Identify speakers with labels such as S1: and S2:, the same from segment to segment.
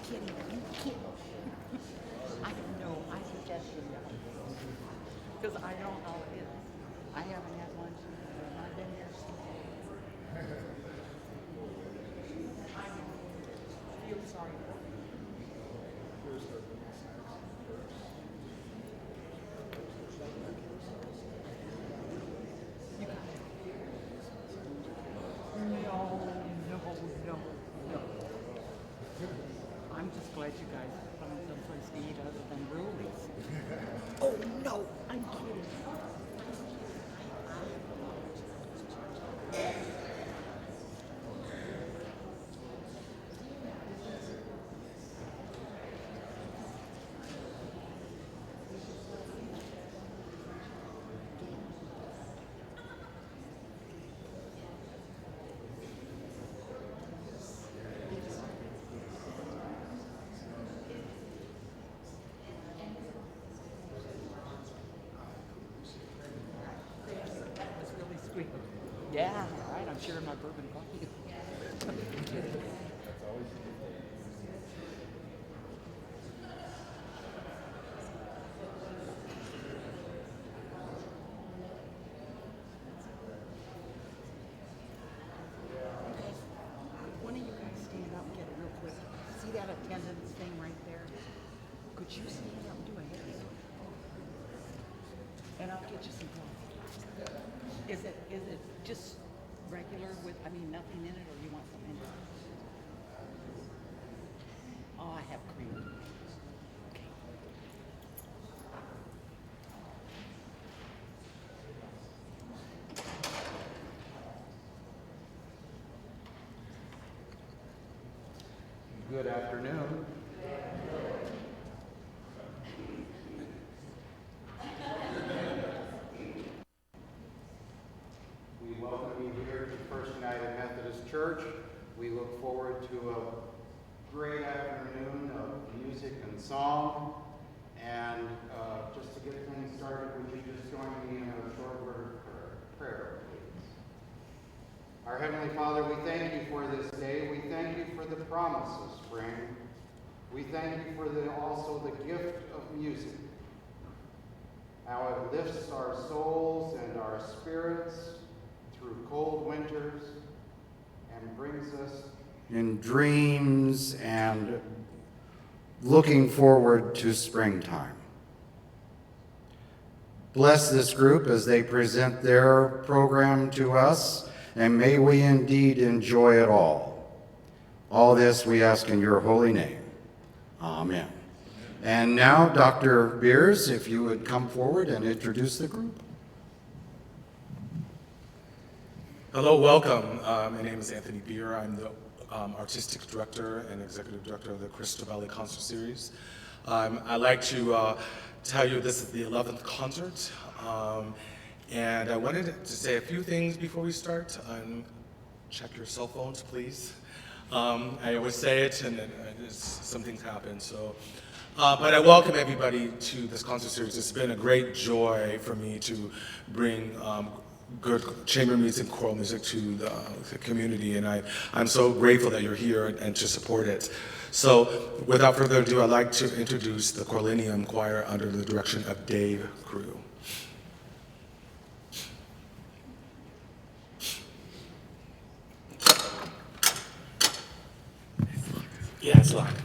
S1: kidding. You kidding. I know. I think that's really because I know how it is. I haven't had lunch. I've been here since. I feel sorry for you. No. I'm just glad you guys found someplace to eat other than Rulies. Oh no, I'm kidding. Yeah, right. I'm sharing my bourbon coffee. One of you guys stand up and get it real quick. See that attendance thing right there? Could you stand up and do a head? And I'll get you some coffee. Is it just regular with, nothing in it, or you want something in it? Oh, I have cream. Okay.
S2: Good afternoon. We welcome you here to First United Methodist Church. We look forward to a great afternoon of music and song. And just to get things started, would you just join me in a short word of prayer, please? Our Heavenly Father, we thank you for this day. We thank you for the promise of spring. We thank you for also the gift of music, how it lifts our souls and our spirits through cold winters and brings us in dreams and looking forward to springtime. Bless this group as they present their program to us, and may we indeed enjoy it all. All this we ask in your holy name. Amen. And now, Dr. Beers, if you would come forward and introduce the group.
S3: Hello, welcome. My name is Anthony Beer. I'm the Artistic Director and Executive Director of the Crystal Valley Concert Series. I'd like to tell you this is the 11th concert, and I wanted to say a few things before we start. Check your cell phones, please. I always say it, and then some things happen. But I welcome everybody to this concert series. It's been a great joy for me to bring good chamber music, choral music to the community, and I'm so grateful that you're here and to support it. So without further ado, I'd like to introduce the Chorllennium Choir under the direction of Dave Crew. Yeah, it's locked.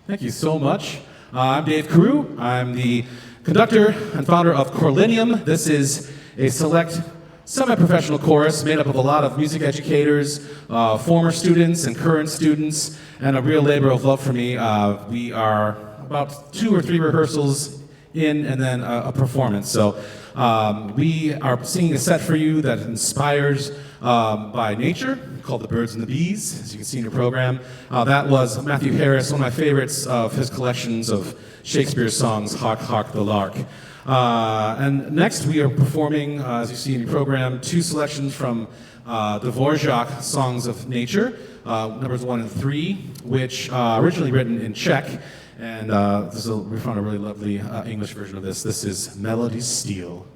S4: Thank you so much. I'm Dave Carew. I'm the conductor and founder of Chorllennium. This is a select semi-professional chorus made up of a lot of music educators, former students and current students, and a real labor of love for me. We are about 2 or 3 rehearsals in and then a performance. So we are singing a set for you that inspires by nature, called The Birds and the Bees, as you can see in your program. That was Matthew Harris, one of my favorites of his collections of Shakespeare's songs, Hark, Hark the Lark. And next we are performing, as you see in your program, 2 selections from the Dvorak Songs of Nature, numbers 1 and 3, which originally written in Czech. And we found a really lovely English version of this. This is Melody Steel.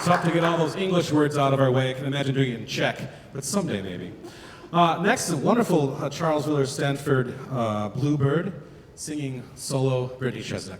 S4: Tough to get all those English words out of our way. I can imagine doing it in Czech, but someday maybe. Next, a wonderful Charles Willard Stanford Bluebird singing solo Brittany Chesnick.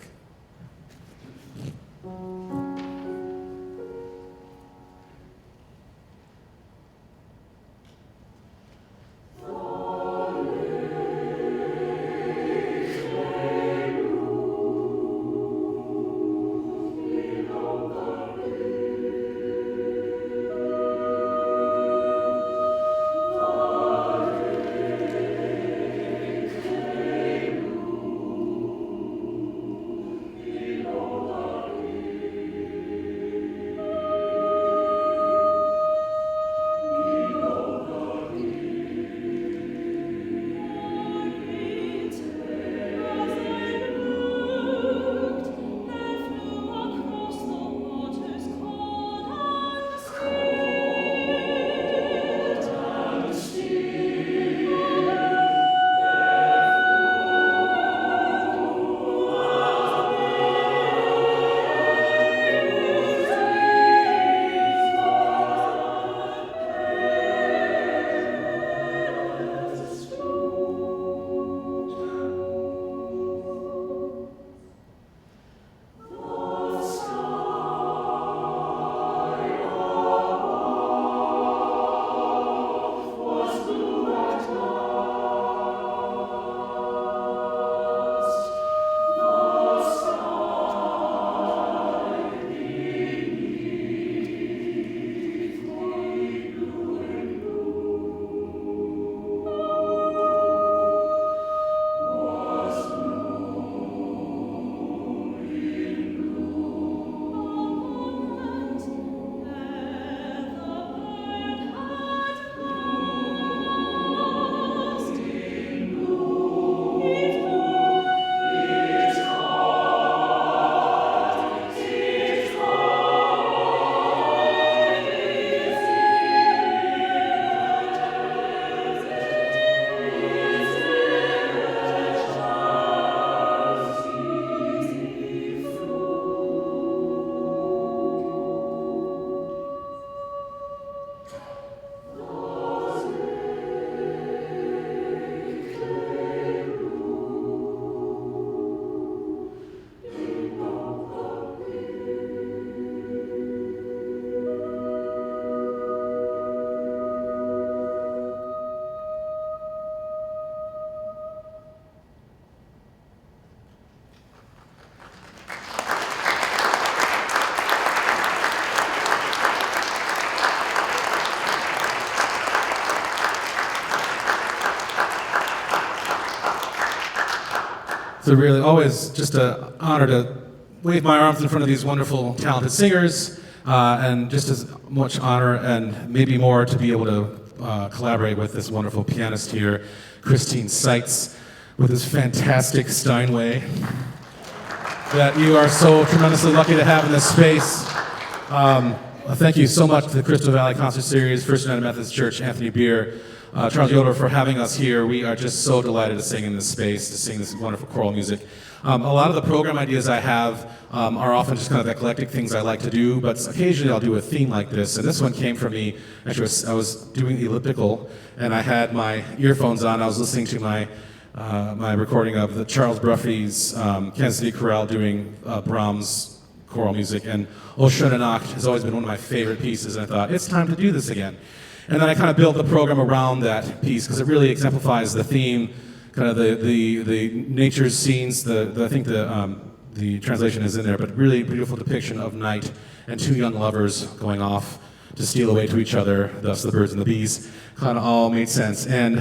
S4: So really, always just an honor to wave my arms in front of these wonderful, talented singers, and just as much honor and maybe more to be able to collaborate with this wonderful pianist here, Christine Seitz, with this fantastic Steinway that you are so tremendously lucky to have in this space. Thank you so much to the Crystal Valley Concert Series, First United Methodist Church, Anthony Beer, Charles Yoder for having us here. We are just so delighted to sing in this space, to sing this wonderful choral music. A lot of the program ideas I have are often just kind of eclectic things I like to do, but occasionally I'll do a theme like this. And this one came from me, actually I was doing the elliptical, and I had my earphones on. I was listening to my recording of the Charles Bruffy's Kansas City Chorale doing Brahms choral music, and O Schöne Nacht has always been one of my favorite pieces, and I thought, it's time to do this again. And then I kind of built the program around that piece, because it really exemplifies the theme, kind of the nature scenes, I think the translation is in there, but really beautiful depiction of night and two young lovers going off to steal away to each other, thus the birds and the bees, kind of all made sense. And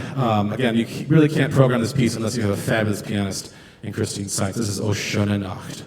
S4: again, you really can't program this piece unless you have a fabulous pianist in Christine Seitz. This is O Schöne Nacht.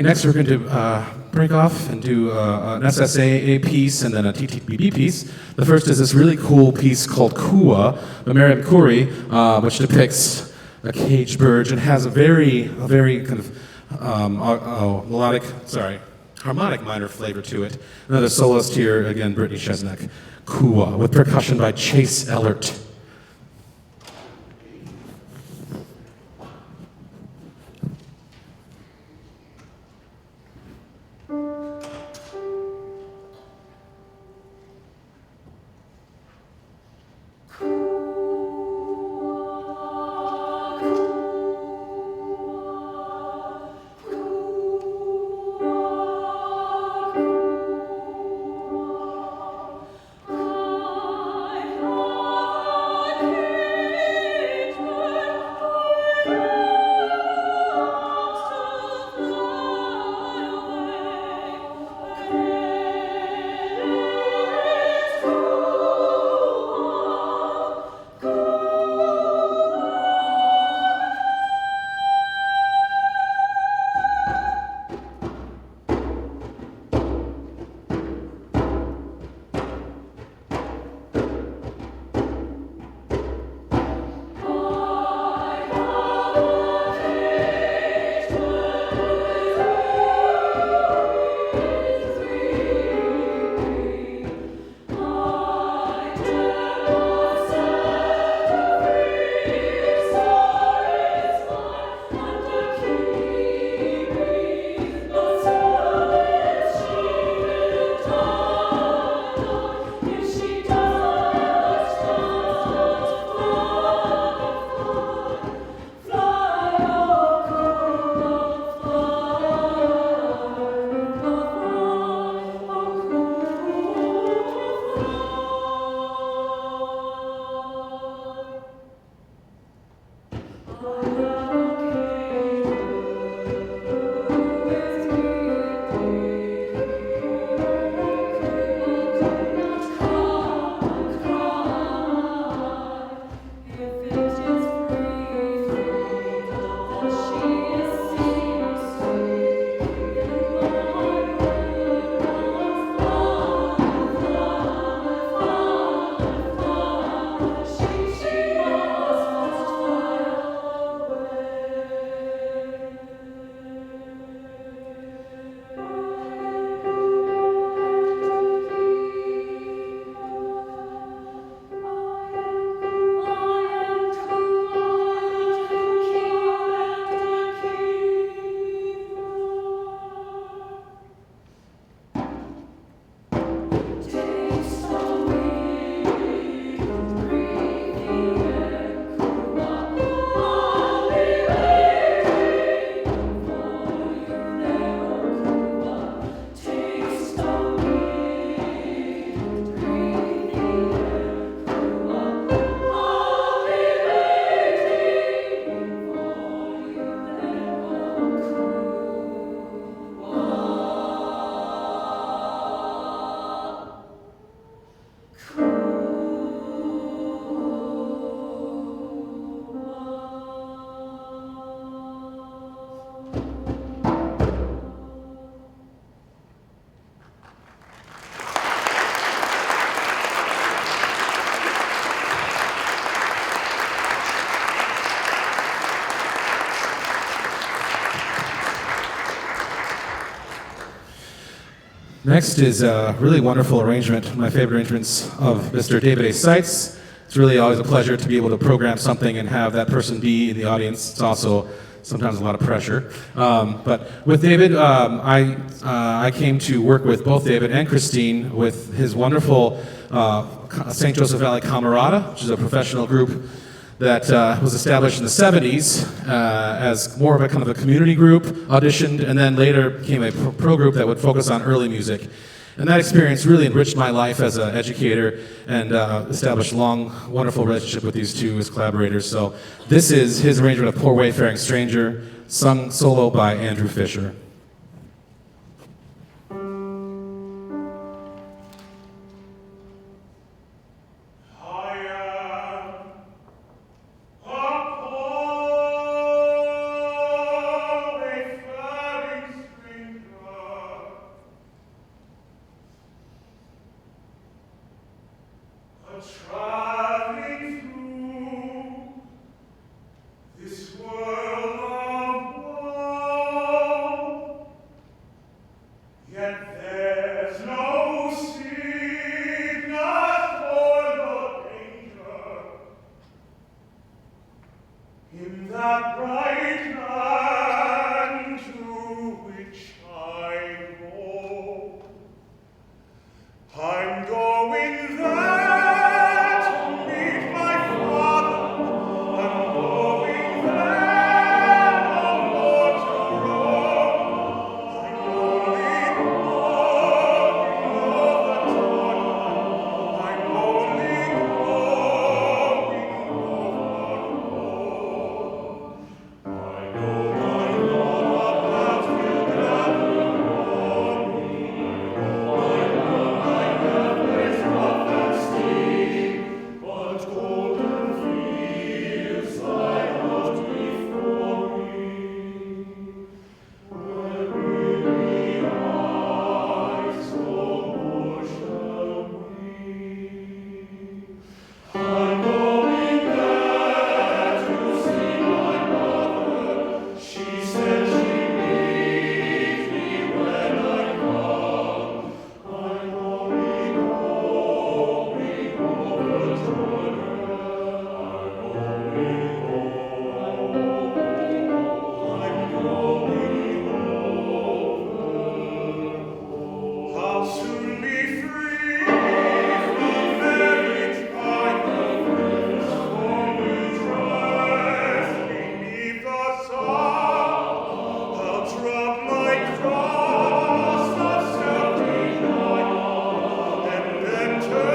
S4: Okay, next we're going to break off and do an SSAA piece and then a TTBB piece. The first is this really cool piece called Kueh by Miriam Quarry, which depicts a caged bird and has a very kind of harmonic minor flavor to it. Another soloist here, again, Brittany Chesnick. Kueh, with percussion by Chase Ellert. Next is a really wonderful arrangement, one of my favorite arrangements of Mr. David A. Seitz. It's really always a pleasure to be able to program something and have that person be in the audience. It's also sometimes a lot of pressure. But with David, I came to work with both David and Christine with his wonderful St. Joseph Valley Camerata, which is a professional group that was established in the 70s as more of a kind of a community group, auditioned, and then later became a pro group that would focus on early music. And that experience really enriched my life as an educator and established a long, wonderful relationship with these two as collaborators. So this is his arrangement of Poor Wayfaring Stranger, sung solo by Andrew Fisher.
S5: Wayfaring stranger. Yet there's no sickness or no danger in that bright land to which I go. I'm going there to meet my father. I'm going there no more to roam. I'm only going over Jordan. I'm only going over. I know my Lord that will gather on me. But golden fields lie out before me, where weary eyes no more shall weep. I'm going there to see my mother. She said she'd meet me when I come. I'm only going over Jordan. I'm only going over. I'll soon be free from marriage by the winds, stormy dress beneath the sun. I'll drop my cross of self-denial and enter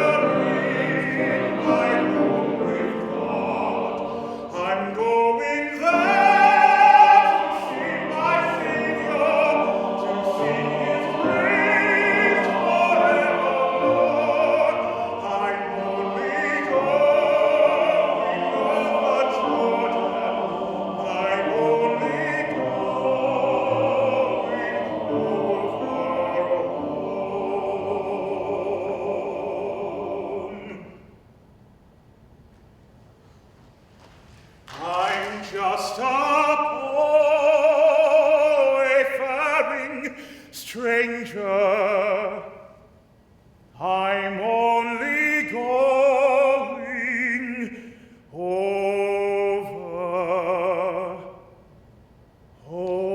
S5: in my home with God. I'm going there to see my Savior, to sing His praise forevermore. I'm only going over Jordan. I'm only I'm just a wayfaring stranger. I'm only going over home.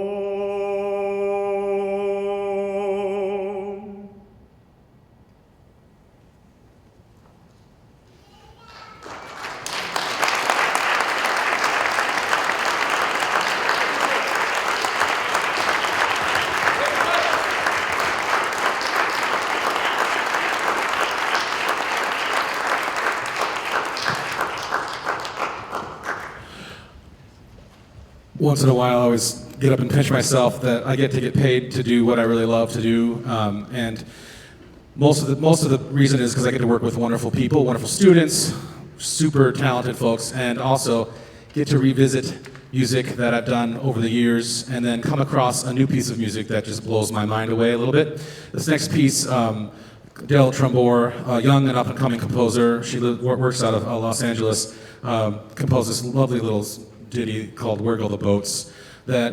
S4: Once in a while, I always get up and pinch myself that I get paid to do what I really love to do, and most of the reason is because I get to work with wonderful people, wonderful students, super talented folks, and also get to revisit music that I've done over the years, and then come across a new piece of music that just blows my mind away a little bit. This next piece, Dale Trumbore, a young and up-and-coming composer, she works out of Los Angeles, composed this lovely little ditty called Where Go the Boats that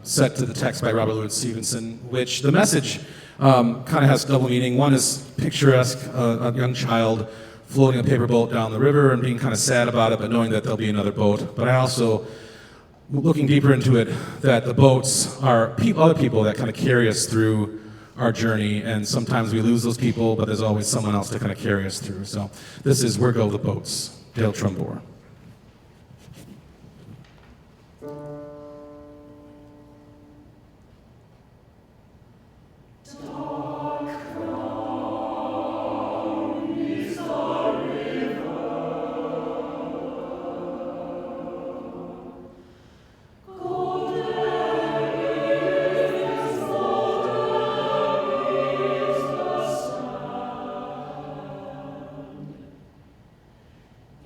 S4: set to the text by Robert Louis Stevenson, which the message kind of has double meaning. One is picturesque, a young child floating a paper boat down the river and being kind of sad about it, but knowing that there'll be another boat. But I also, looking deeper into it, that the boats are other people that kind of carry us through our journey, and sometimes we lose those people, but there's always someone else to kind of carry us through. So this is Where Go the Boats, Dale Trumbore.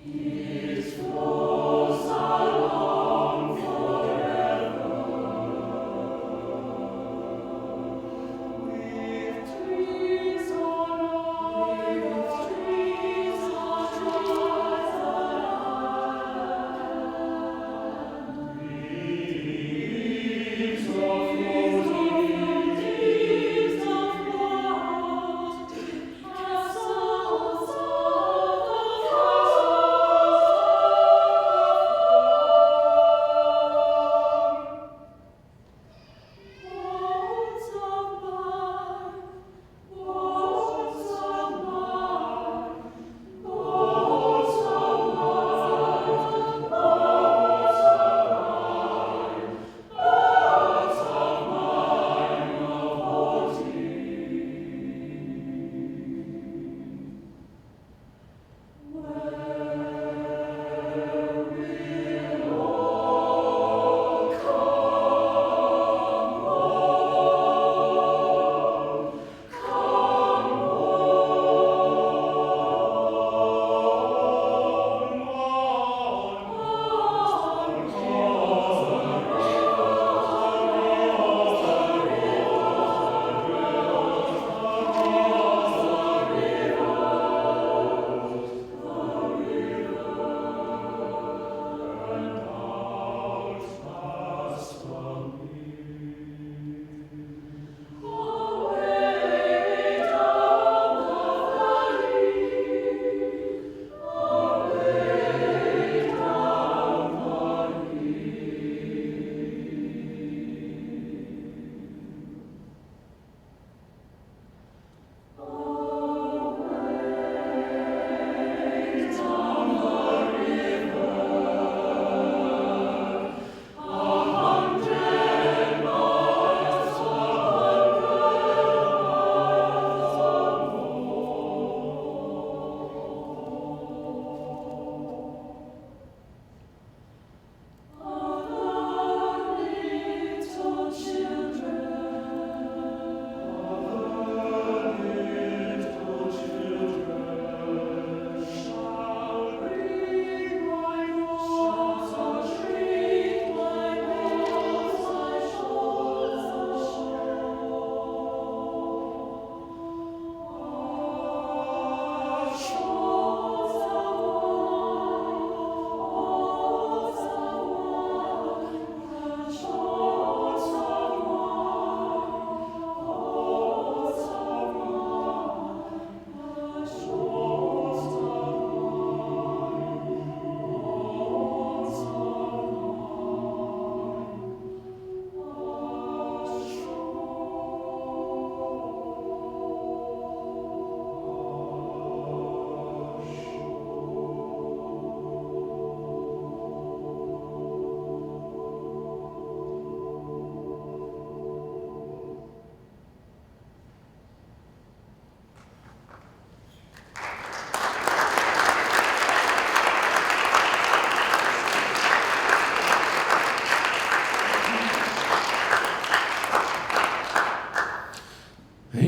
S5: Is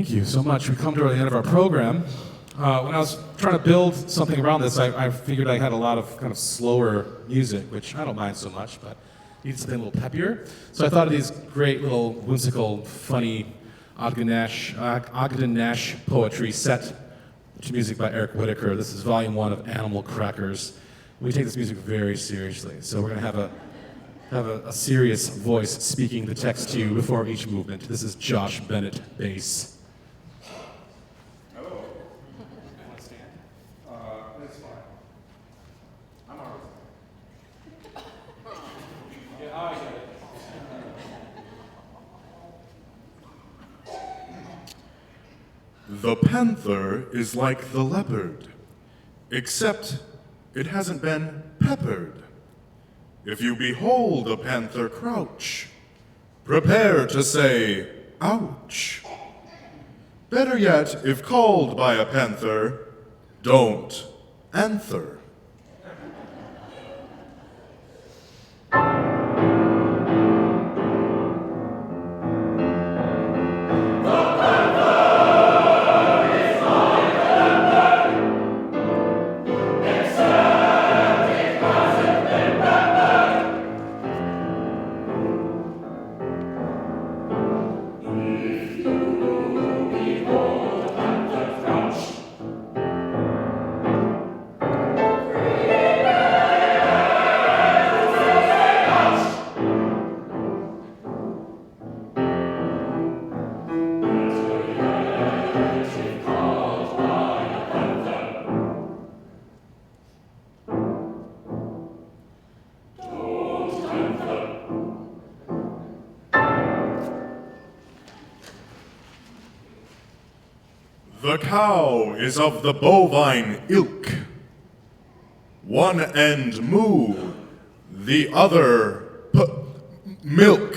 S4: Thank you so much. We come to the end of our program. When I was trying to build something around this, I figured I had a lot of kind of slower music, which I don't mind so much, but needed something a little peppier. So I thought of these great little whimsical, funny Ogden Nash poetry set to music by Eric Whitaker. This is volume 1 of Animal Crackers. We take this music very seriously, so we're going to have a serious voice speaking the text to you before each movement. This is Josh Bennett, bass.
S5: The panther is like the leopard, except it hasn't been peppered. If you behold a panther crouch, prepare to say, ouch. Better yet, if called by a panther, don't answer. The cow is of the bovine ilk. One end moo, the other milk.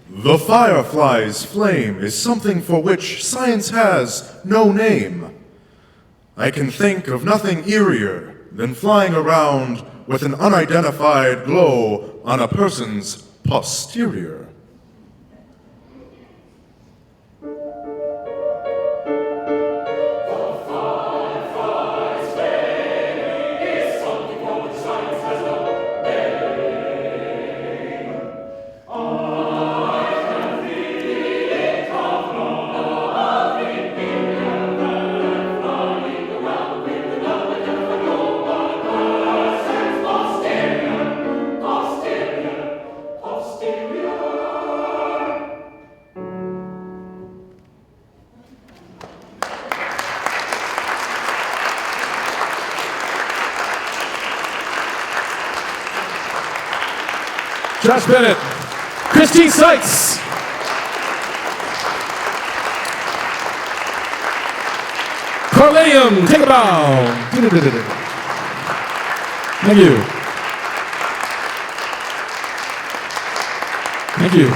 S5: The firefly's flame is something for which science has no name. I can think of nothing eerier than flying around with an unidentified glow on a person's posterior.
S4: Josh Bennett, Christine Sykes. Chorllennium, take a bow. Thank you. Thank you.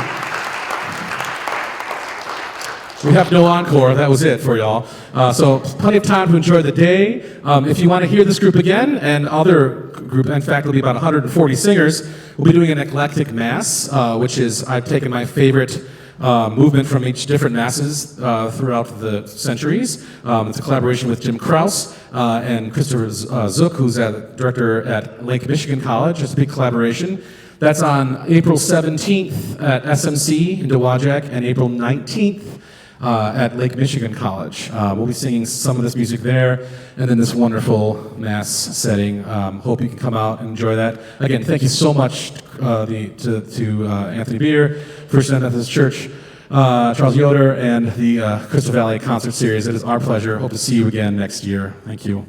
S4: We have no encore. That was it for y'all. So plenty of time to enjoy the day. If you want to hear this group again and other group, in fact, it'll be about 140 singers. We'll be doing an eclectic mass, which is I've taken my favorite movement from each different masses throughout the centuries. It's a collaboration with Jim Krause and Christopher Zook, who's a director at Lake Michigan College. It's a big collaboration. That's on April 17th at SMC in Dowagiac and April 19th at Lake Michigan College. We'll be singing some of this music there, and then this wonderful Mass setting. Hope you can come out and enjoy that. Again, thank you so much to Anthony Beer, First United Methodist Church, Charles Yoder, and the Crystal Valley Concert Series. It is our pleasure. Hope to see you again next year. Thank you.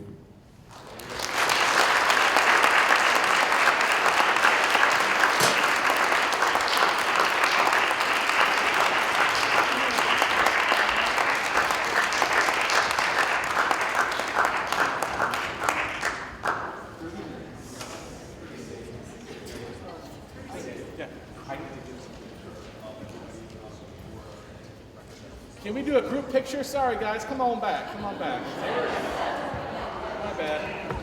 S4: Can we do a group picture? Sorry, guys. Come on back. Come on back. My bad.